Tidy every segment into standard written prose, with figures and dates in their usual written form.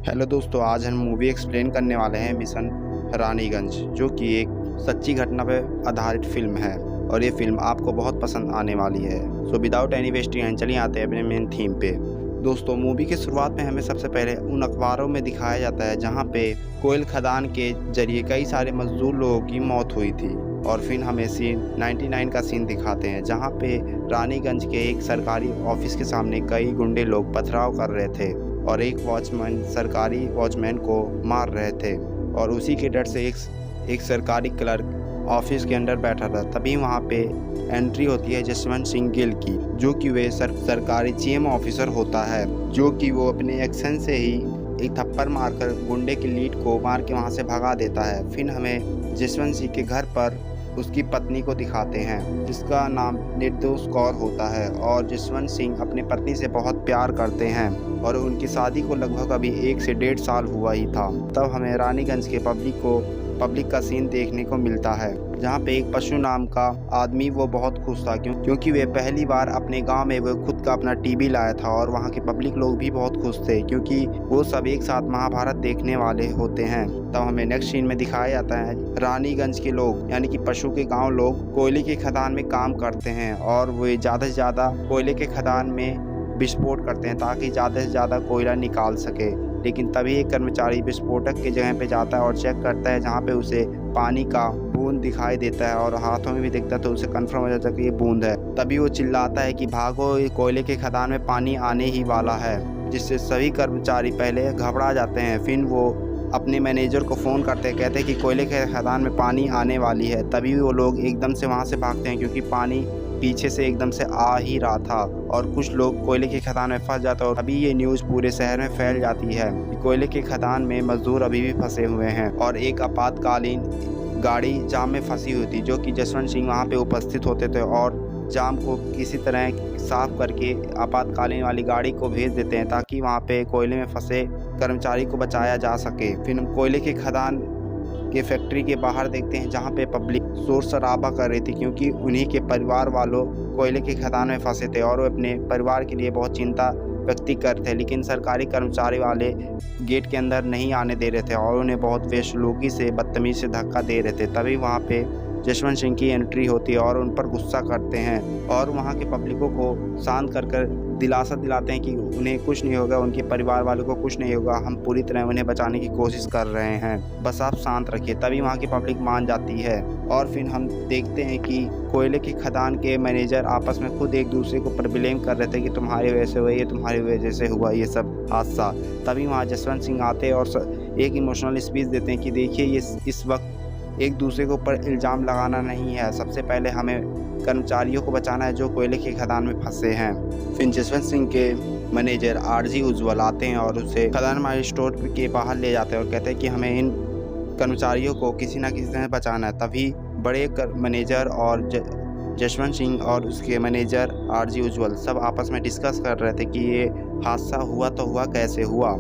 Hello दोस्तों, आज हम मूवी एक्सप्लेन करने वाले हैं मिशन रानीगंज, जो कि एक सच्ची घटना पर आधारित फिल्म है और ये फिल्म आपको बहुत पसंद आने वाली है। So without any wasting time चलिए आते हैं अपने मेन थीम पे। दोस्तों, मूवी की शुरुआत में हमें सबसे पहले उन अखबारों में दिखाया जाता है जहाँ पे कोयल खदान के जरिए कई सारे मजदूर लोगों की मौत हुई थी और फिर हमें सीन 99 का सीन दिखाते हैं जहाँ पे रानीगंज के एक सरकारी ऑफिस के सामने कई गुंडे लोग पथराव कर रहे थे और एक वॉचमैन सरकारी वॉचमैन को मार रहे थे और उसी के डर से एक सरकारी क्लर्क ऑफिस के अंदर बैठा था। तभी वहाँ पे एंट्री होती है जसवंत सिंह गिल की, जो कि वे सरकारी जीएम ऑफिसर होता है, जो कि वो अपने एक्शन से ही एक थप्पड़ मारकर गुंडे की लीड को मार के वहाँ से भगा देता है। फिर हमें जसवंत सिंह के घर पर उसकी पत्नी को दिखाते हैं जिसका नाम निर्दोष कौर होता है और जसवंत सिंह अपनी पत्नी से बहुत प्यार करते हैं और उनकी शादी को लगभग अभी 1 से 1.5 साल हुआ ही था। तब हमें रानीगंज के पब्लिक का सीन देखने को मिलता है जहाँ पे एक पशु नाम का आदमी वो बहुत खुश था क्योंकि वे पहली बार अपने गांव में वो खुद का अपना टीवी लाया था और वहाँ के पब्लिक लोग भी बहुत खुश थे क्योंकि वो सब एक साथ महाभारत देखने वाले होते हैं। तब हमें नेक्स्ट सीन में दिखाया जाता है रानीगंज के लोग यानी कि पशु के गाँव लोग कोयले के खदान में काम करते हैं और वे ज़्यादा से ज़्यादा कोयले के खदान में विस्फोट करते हैं ताकि ज़्यादा से ज़्यादा कोयला निकाल सके। लेकिन तभी एक कर्मचारी विस्फोटक के जगह पे जाता है और चेक करता है जहाँ पे उसे पानी का बूंद दिखाई देता है और हाथों में भी दिखता है तो उसे कंफर्म हो जाता है कि ये बूंद है। तभी वो चिल्लाता है कि भागो, कोयले के खदान में पानी आने ही वाला है, जिससे सभी कर्मचारी पहले घबरा जाते हैं। फिर वो अपने मैनेजर को फ़ोन करते हैं, कहते हैं कि कोयले के खदान में पानी आने वाली है। तभी वो लोग एकदम से वहाँ से भागते हैं क्योंकि पानी पीछे से एकदम से आ ही रहा था और कुछ लोग कोयले के खदान में फंस जाते हैं और अभी ये न्यूज़ पूरे शहर में फैल जाती है कि कोयले के खदान में मजदूर अभी भी फंसे हुए हैं और एक आपातकालीन गाड़ी जाम में फंसी हुई थी, जो कि जसवंत सिंह वहाँ पे उपस्थित होते थे और जाम को किसी तरह साफ करके आपातकालीन वाली गाड़ी को भेज देते हैं ताकि वहाँ पे कोयले में फंसे कर्मचारी को बचाया जा सके। फिर हम कोयले के खदान के फैक्ट्री के बाहर देखते हैं जहाँ पे पब्लिक शोर शराबा कर रही थी क्योंकि उन्हीं के परिवार वालों कोयले के खदान में फंसे थे और वो अपने परिवार के लिए बहुत चिंता व्यक्त कर रहे थे। लेकिन सरकारी कर्मचारी वाले गेट के अंदर नहीं आने दे रहे थे और उन्हें बहुत बेसलूकी से बदतमीज़ी से धक्का दे रहे थे। तभी वहाँ पे जसवंत सिंह की एंट्री होती है और उन पर गुस्सा करते हैं और वहाँ के पब्लिकों को शांत कर दिलासा दिलाते हैं कि उन्हें कुछ नहीं होगा, उनके परिवार वालों को कुछ नहीं होगा, हम पूरी तरह उन्हें बचाने की कोशिश कर रहे हैं, बस आप शांत रखिए। तभी वहाँ की पब्लिक मान जाती है और फिर हम देखते हैं कि कोयले की खदान के मैनेजर आपस में खुद एक दूसरे को पर ब्लेम कर रहे थे कि तुम्हारी वजह से हुआ ये, तुम्हारी वजह से हुआ ये सब हादसा। तभी वहाँ जसवंत सिंह आते हैं और एक इमोशनल स्पीच देते हैं कि देखिए ये इस वक्त एक दूसरे के ऊपर इल्ज़ाम लगाना नहीं है, सबसे पहले हमें कर्मचारियों को बचाना है जो कोयले के खदान में फंसे हैं। फिर जसवंत सिंह के मैनेजर आरजी उज्ज्वल आते हैं और उसे खदान माइल स्टोर के बाहर ले जाते हैं और कहते हैं कि हमें इन कर्मचारियों को किसी ना किसी तरह बचाना है। तभी बड़े मैनेजर और जसवंत सिंह और उसके मैनेजर आरजी उज्ज्वल सब आपस में डिस्कस कर रहे थे कि ये हादसा हुआ तो हुआ कैसे हुआ।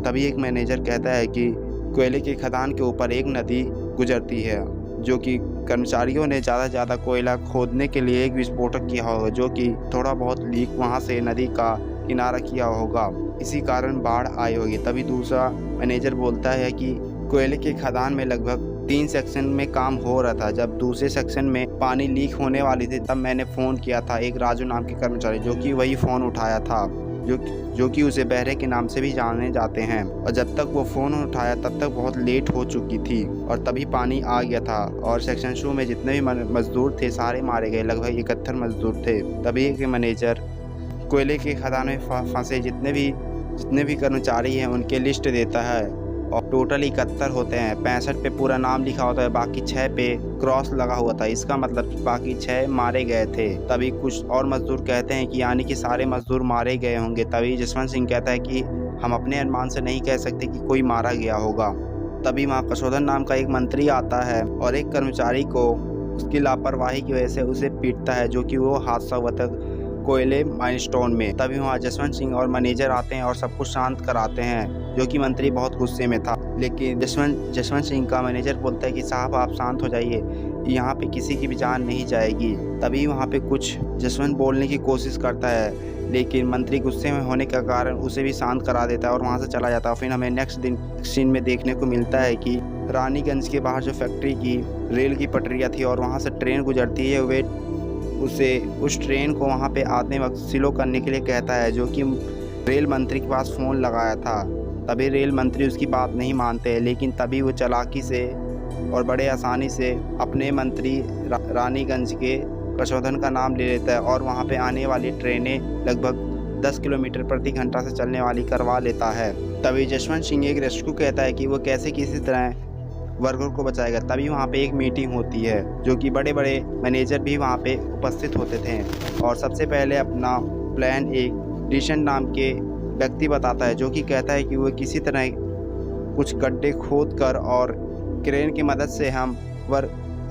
तभी एक मैनेजर कहता है कि कोयले के खदान के ऊपर एक नदी गुजरती है जो कि कर्मचारियों ने ज़्यादा से ज़्यादा कोयला खोदने के लिए एक विस्फोटक किया होगा जो कि थोड़ा बहुत लीक वहाँ से नदी का किनारा किया होगा, इसी कारण बाढ़ आई होगी। तभी दूसरा मैनेजर बोलता है कि कोयले के खदान में लगभग 3 सेक्शन में काम हो रहा था, जब दूसरे सेक्शन में पानी लीक होने वाली थी तब मैंने फ़ोन किया था एक राजू नाम के कर्मचारी, जो कि वही फ़ोन उठाया था जो कि उसे बहरे के नाम से भी जाने जाते हैं। और जब तक वो फ़ोन उठाया तब तक बहुत लेट हो चुकी थी और तभी पानी आ गया था और सेक्शन 2 में जितने भी मजदूर थे सारे मारे गए, लगभग 71 मजदूर थे। तभी एक मैनेजर कोयले के खदान में फंसे जितने भी कर्मचारी हैं उनके लिस्ट देता है और टोटल 71 होते हैं। 65 पे पूरा नाम लिखा होता है, बाकी 6 पे क्रॉस लगा हुआ था, इसका मतलब बाकी 6 मारे गए थे। तभी कुछ और मजदूर कहते हैं कि यानी कि सारे मजदूर मारे गए होंगे। तभी जसवंत सिंह कहता है कि हम अपने अनुमान से नहीं कह सकते कि कोई मारा गया होगा। तभी वहाँ कशोधन नाम का एक मंत्री आता है और एक कर्मचारी को उसकी लापरवाही की वजह से उसे पीटता है, जो कि वो हादसा हुआ था कोयले माइलस्टोन में। तभी वहाँ जसवंत सिंह और मैनेजर आते हैं और सब कुछ शांत कराते हैं, जो कि मंत्री बहुत गुस्से में था। लेकिन जसवंत सिंह का मैनेजर बोलता है कि साहब आप शांत हो जाइए, यहाँ पे किसी की भी जान नहीं जाएगी। तभी वहाँ पे कुछ जसवंत बोलने की कोशिश करता है लेकिन मंत्री गुस्से में होने के कारण उसे भी शांत करा देता है और वहाँ से चला जाता है। फिर हमें नेक्स्ट दिन सीन में देखने को मिलता है कि रानीगंज के बाहर जो फैक्ट्री की रेल की पटरियाँ थी और वहाँ से ट्रेन गुजरती है, वे उसे उस ट्रेन को वहाँ पे आते वक्त स्लो करने के लिए कहता है, जो कि रेल मंत्री के पास फ़ोन लगाया था। तभी रेल मंत्री उसकी बात नहीं मानते, लेकिन तभी वो चालाकी से और बड़े आसानी से अपने मंत्री रानीगंज के प्रशोधन का नाम ले लेता है और वहाँ पे आने वाली ट्रेनें लगभग 10 किलोमीटर प्रति घंटा से चलने वाली करवा लेता है। तभी जसवंत सिंह एक रेस्क्यू कहता है कि वो कैसे किसी तरह वर्कर को बचाएगा। तभी वहाँ पे एक मीटिंग होती है, जो कि बड़े बड़े मैनेजर भी वहाँ पे उपस्थित होते थे और सबसे पहले अपना प्लान एक डिशन नाम के व्यक्ति बताता है, जो कि कहता है कि वो किसी तरह कुछ गड्ढे खोद कर और क्रेन की मदद से हम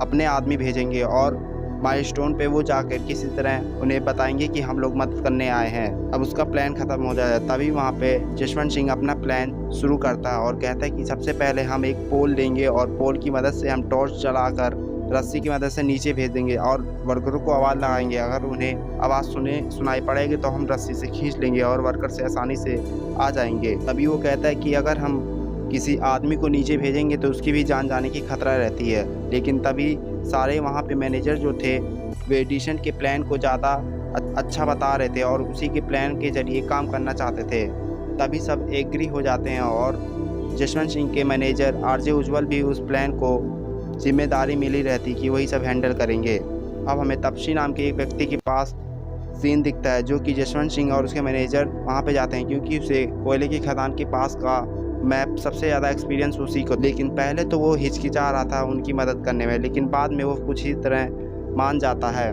अपने आदमी भेजेंगे और माइलस्टोन पे वो जाकर किसी तरह उन्हें बताएंगे कि हम लोग मदद करने आए हैं। अब उसका प्लान ख़त्म हो जाता है। तभी वहाँ पे जसवंत सिंह अपना प्लान शुरू करता है और कहता है कि सबसे पहले हम एक पोल लेंगे और पोल की मदद से हम टॉर्च जलाकर रस्सी की मदद से नीचे भेज देंगे और वर्करों को आवाज़ लगाएंगे। अगर उन्हें आवाज़ सुनाई पड़ेगी तो हम रस्सी से खींच लेंगे और वर्कर से आसानी से आ जाएंगे। तभी वो कहता है कि अगर हम किसी आदमी को नीचे भेजेंगे तो उसकी भी जान जाने की खतरा रहती है। लेकिन तभी सारे वहाँ पे मैनेजर जो थे वे एडिशन के प्लान को ज़्यादा अच्छा बता रहे थे और उसी के प्लान के ज़रिए काम करना चाहते थे। तभी सब एग्री हो जाते हैं और जसवंत सिंह के मैनेजर आरजे उज्जवल भी उस प्लान को जिम्मेदारी मिली रहती कि वही सब हैंडल करेंगे। अब हमें तपसी नाम के एक व्यक्ति के पास सीन दिखता है, जो कि जसवंत सिंह और उसके मैनेजर वहाँ पे जाते हैं, क्योंकि उसे कोयले की खदान के पास का मैप सबसे ज़्यादा एक्सपीरियंस उसी को। लेकिन पहले तो वो हिचकिचा रहा था उनकी मदद करने में, लेकिन बाद में वो कुछ ही तरह मान जाता है।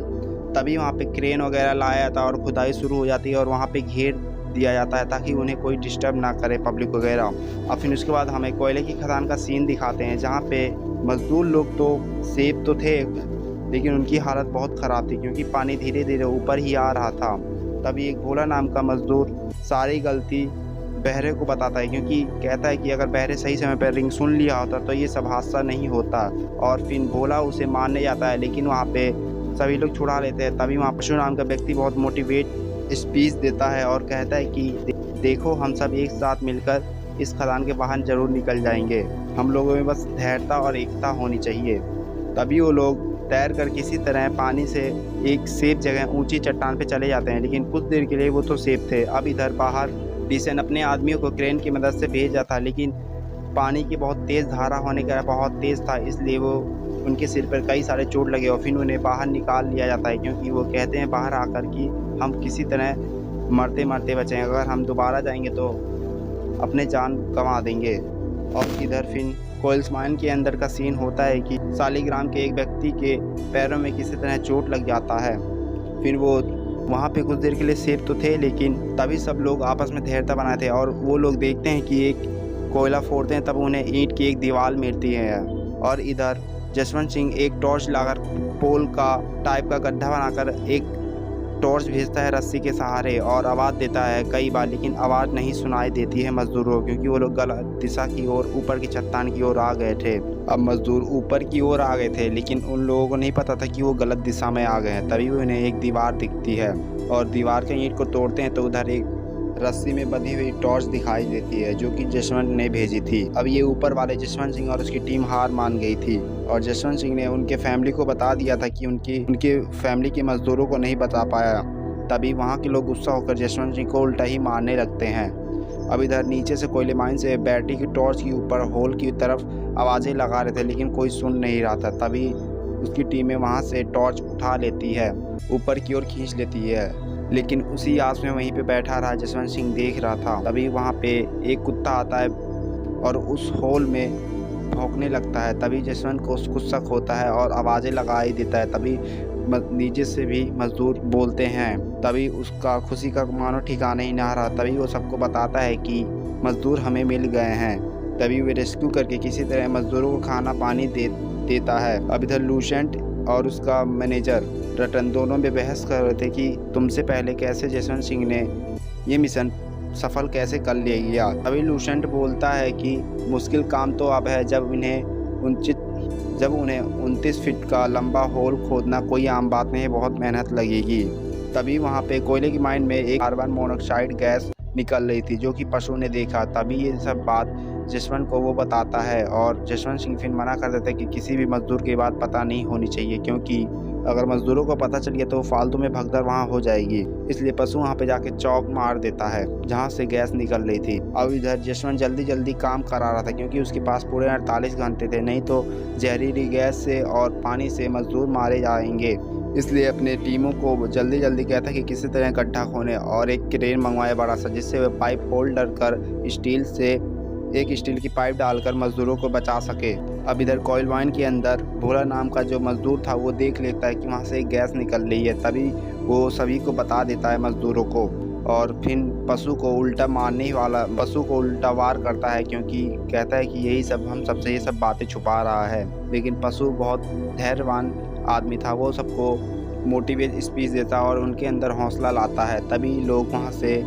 तभी वहाँ पे क्रेन वगैरह लाया जाता है और खुदाई शुरू हो जाती है और वहाँ पे घेर दिया जाता है ताकि उन्हें कोई डिस्टर्ब ना करे, पब्लिक वगैरह। और फिर उसके बाद हमें कोयले की खदान का सीन दिखाते हैं, जहाँ पे मज़दूर लोग तो सेफ तो थे, लेकिन उनकी हालत बहुत ख़राब थी क्योंकि पानी धीरे धीरे ऊपर ही आ रहा था। तभी एक भोला नाम का मज़दूर सारी गलती बहरे को बताता है, क्योंकि कहता है कि अगर बहरे सही समय पर रिंग सुन लिया होता तो ये सब हादसा नहीं होता। और फिर भोला उसे मारने जाता है, लेकिन वहाँ पे सभी लोग छुड़ा लेते हैं। तभी वहाँ पशु नाम का व्यक्ति बहुत मोटिवेट स्पीच देता है और कहता है कि देखो, हम सब एक साथ मिलकर इस खदान के बाहर ज़रूर निकल जाएंगे, हम लोगों में बस धैर्यता और एकता होनी चाहिए। तभी वो लोग तैर कर किसी तरह पानी से एक सेफ जगह ऊंची चट्टान पे चले जाते हैं, लेकिन कुछ देर के लिए वो तो सेफ थे। अब इधर बाहर डिशन अपने आदमियों को क्रेन की मदद से भेज जाता, लेकिन पानी की बहुत तेज़ धारा होने का बहुत तेज़ था, इसलिए वो उनके सिर पर कई सारे चोट लगे और फिर उन्हें बाहर निकाल लिया जाता है, क्योंकि वो कहते हैं बाहर आकर कि हम किसी तरह मरते मरते बचें, अगर हम दोबारा जाएंगे तो अपने जान गंवा देंगे। और इधर फिर कोयल्स माइन के अंदर का सीन होता है कि सालिग्राम के एक व्यक्ति के पैरों में किसी तरह चोट लग जाता है। फिर वो वहाँ पे कुछ देर के लिए सेफ तो थे, लेकिन तभी सब लोग आपस में धैर्यता बनाए थे और वो लोग देखते हैं कि एक कोयला फोड़ते हैं, तब उन्हें ईंट की एक दीवार मिलती है। और इधर जसवंत सिंह एक टॉर्च लाकर पोल का टाइप का गड्ढा बनाकर एक टॉर्च भेजता है रस्सी के सहारे और आवाज़ देता है कई बार, लेकिन आवाज़ नहीं सुनाई देती है मज़दूरों को, क्योंकि वो लोग गलत दिशा की ओर ऊपर की चट्टान की ओर आ गए थे। अब मज़दूर ऊपर की ओर आ गए थे, लेकिन उन लोगों को नहीं पता था कि वो गलत दिशा में आ गए हैं। तभी उन्हें एक दीवार दिखती है और दीवार के ईंट को तोड़ते हैं तो उधर एक रस्सी में बंधी हुई टॉर्च दिखाई देती है, जो कि जसवंत ने भेजी थी। अब ये ऊपर वाले जसवंत सिंह और उसकी टीम हार मान गई थी और जसवंत सिंह ने उनके फैमिली को बता दिया था कि उनके फैमिली के मज़दूरों को नहीं बता पाया। तभी वहाँ के लोग गुस्सा होकर जसवंत सिंह को उल्टा ही मारने लगते हैं। अब इधर नीचे से कोयले माइन से बैटरी की टॉर्च के ऊपर होल की तरफ आवाज़ें लगा रहे थे, लेकिन कोई सुन नहीं रहा था। तभी उसकी टीमें वहाँ से टॉर्च उठा लेती है, ऊपर की ओर खींच लेती है, लेकिन उसी आस में वहीं पे बैठा रहा जसवंत सिंह देख रहा था। तभी वहाँ पे एक कुत्ता आता है और उस होल में भौंकने लगता है। तभी जसवंत को कुछ शक होता है और आवाज़ें लगा ही देता है। तभी नीचे से भी मज़दूर बोलते हैं। तभी उसका खुशी का मानो ठिकाना ही ना रहा। तभी वो सबको बताता है कि मज़दूर हमें मिल गए हैं। तभी वे रेस्क्यू करके किसी तरह मज़दूरों को खाना पानी देता है। अब इधर लूसेंट और उसका मैनेजर रतन दोनों में बहस कर रहे थे कि तुमसे पहले कैसे जसवंत सिंह ने ये मिशन सफल कैसे कर लिया। अभी लूसेंट बोलता है कि मुश्किल काम तो अब है, जब उन्हें 29 फीट का लंबा होल खोदना कोई आम बात नहीं है, बहुत मेहनत लगेगी। तभी वहाँ पे कोयले की माइन में एक कार्बन मोनोऑक्साइड गैस निकल रही थी, जो कि पशु ने देखा। तभी ये सब बात जसवंत को वो बताता है और जसवंत सिंह फिर मना कर देता है कि किसी भी मजदूर की बात पता नहीं होनी चाहिए, क्योंकि अगर मजदूरों को पता चल गया तो फालतू में भगदड़ वहाँ हो जाएगी। इसलिए पशु वहाँ पे जाके चौक मार देता है जहाँ से गैस निकल रही थी। अब इधर जसवंत जल्दी जल्दी काम करा रहा था, क्योंकि उसके पास पूरे 48 घंटे थे, नहीं तो जहरीली गैस से और पानी से मजदूर मारे जाएंगे। इसलिए अपने टीमों को जल्दी जल्दी कहता है कि किसी तरह गड्ढा खोने और एक क्रेन मंगवाए बड़ा सा, जिससे वह पाइप होल्डर कर स्टील की पाइप डालकर मजदूरों को बचा सके। अब इधर कॉइल माइन के अंदर भोला नाम का जो मजदूर था वो देख लेता है कि वहाँ से एक गैस निकल रही है। तभी वो सभी को बता देता है मजदूरों को, और फिर पशु को उल्टा वार करता है, क्योंकि कहता है कि यही सब हम सबसे ये सब बातें छुपा रहा है। लेकिन पशु बहुत धैर्यवान आदमी था, वो सबको मोटिवेट स्पीच देता और उनके अंदर हौसला लाता है। तभी लोग वहाँ से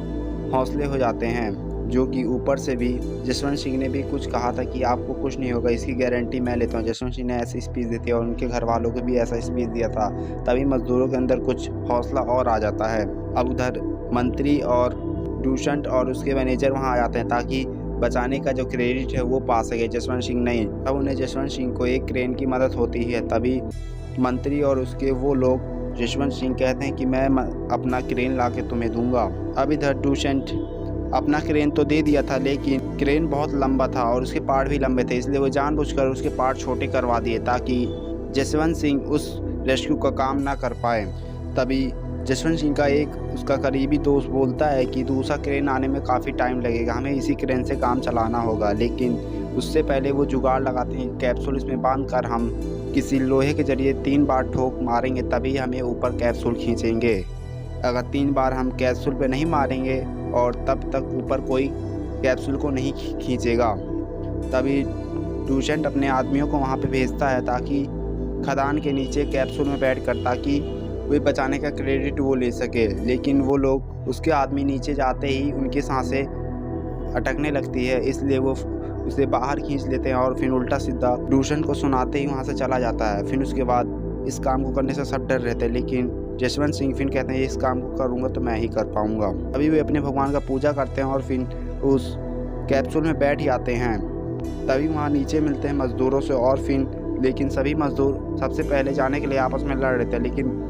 हौसले हो जाते हैं, जो कि ऊपर से भी जसवंत सिंह ने भी कुछ कहा था कि आपको कुछ नहीं होगा, इसकी गारंटी मैं लेता हूँ। जसवंत सिंह ने ऐसी स्पीच दी थी और उनके घर वालों को भी ऐसा स्पीच दिया था। तभी मजदूरों के अंदर कुछ हौसला और आ जाता है। अब उधर मंत्री और डूशंट और उसके मैनेजर वहाँ आ जाते हैं ताकि बचाने का जो क्रेडिट है वो पा सके, जसवंत सिंह नहीं। तब उन्हें जसवंत सिंह को एक क्रेन की मदद होती है। तभी मंत्री और उसके वो लोग जसवंत सिंह कहते हैं कि मैं अपना क्रेन ला के तुम्हें दूंगा। अब इधर डूशंट अपना क्रेन तो दे दिया था, लेकिन क्रेन बहुत लंबा था और उसके पार्ट भी लंबे थे, इसलिए वो जानबूझकर उसके पार्ट छोटे करवा दिए ताकि जसवंत सिंह उस रेस्क्यू का काम ना कर पाए। तभी जसवंत सिंह का एक उसका करीबी दोस्त बोलता है कि दूसरा क्रेन आने में काफ़ी टाइम लगेगा, हमें इसी क्रेन से काम चलाना होगा। लेकिन उससे पहले वो जुगाड़ लगाते हैं, कैप्सूल इसमें बांध कर हम किसी लोहे के जरिए 3 बार ठोक मारेंगे, तभी हमें ऊपर कैप्सूल खींचेंगे। अगर 3 बार हम कैप्सूल पे नहीं मारेंगे और तब तक ऊपर कोई कैप्सूल को नहीं खींचेगा। तभी डूशंट अपने आदमियों को वहाँ पे भेजता है ताकि खदान के नीचे कैप्सूल में बैठकर ताकि वे बचाने का क्रेडिट वो ले सके। लेकिन वो लोग उसके आदमी नीचे जाते ही उनकी सांसें अटकने लगती है, इसलिए वो उसे बाहर खींच लेते हैं और फिर उल्टा सीधा डूशंट को सुनाते ही वहाँ से चला जाता है। फिर उसके बाद इस काम को करने से सब डर रहते हैं, लेकिन जसवंत सिंह फिर कहते हैं इस काम को करूँगा तो मैं ही कर पाऊँगा। अभी वे अपने भगवान का पूजा करते हैं और फिर उस कैप्सूल में बैठ ही आते हैं। तभी वहाँ नीचे मिलते हैं मज़दूरों से और फिर लेकिन सभी मज़दूर सबसे पहले जाने के लिए आपस में लड़ रहे थे, लेकिन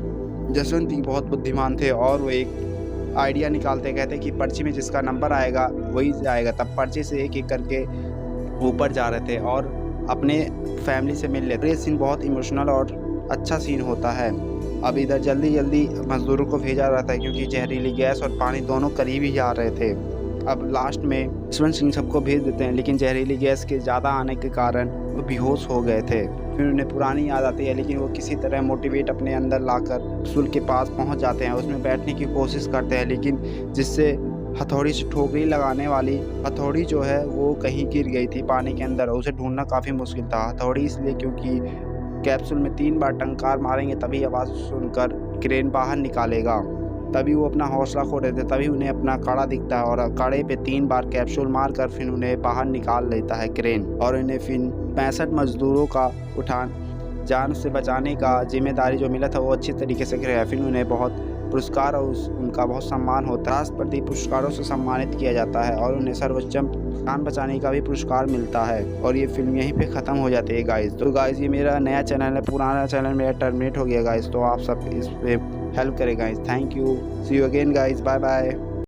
जसवंत सिंह बहुत बुद्धिमान थे और वो एक आइडिया निकालते, कहते कि पर्ची में जिसका नंबर आएगा वही जाएगा। तब पर्ची से एक एक करके ऊपर जा रहे थे और अपने फैमिली से मिल लेते। ये सीन बहुत इमोशनल और अच्छा सीन होता है। अब इधर जल्दी जल्दी मज़दूरों को भेजा रहा था, क्योंकि जहरीली गैस और पानी दोनों करीब ही जा रहे थे। अब लास्ट में जसवंत सिंह सबको भेज देते हैं, लेकिन जहरीली गैस के ज़्यादा आने के कारण वो बेहोश हो गए थे। फिर उन्हें पुरानी याद आती है, लेकिन वो किसी तरह मोटिवेट अपने अंदर लाकर सुल के पास पहुंच जाते हैं। उसमें बैठने की कोशिश करते हैं, लेकिन जिससे हथौड़ी से ठोकरी लगाने वाली हथौड़ी जो है वो कहीं गिर गई थी पानी के अंदर। उसे ढूंढना काफ़ी मुश्किल था। हथौड़ी इसलिए क्योंकि कैप्सूल में 3 बार टंकार मारेंगे तभी आवाज़ सुनकर क्रेन बाहर निकालेगा। तभी वो अपना हौसला खो देते, तभी उन्हें अपना काड़ा दिखता है और काड़े पे 3 बार कैप्सूल मारकर फिर उन्हें बाहर निकाल लेता है क्रेन। और उन्हें फिर 65 मजदूरों का जान से बचाने का जिम्मेदारी जो मिला था वो अच्छी तरीके से किया। फिर उन्हें बहुत पुरस्कार और उनका बहुत सम्मान होता है। राष्ट्रपति पुरस्कारों से सम्मानित किया जाता है और उन्हें सर्वोच्च जान बचाने का भी पुरस्कार मिलता है। और ये फिल्म यहीं पे ख़त्म हो जाती है गाइस। तो गाइस ये मेरा नया चैनल है, पुराना चैनल मेरा टर्मिनेट हो गया गाइस, तो आप सब इस पे हेल्प करें guys. Thank you, see you again guys, bye bye.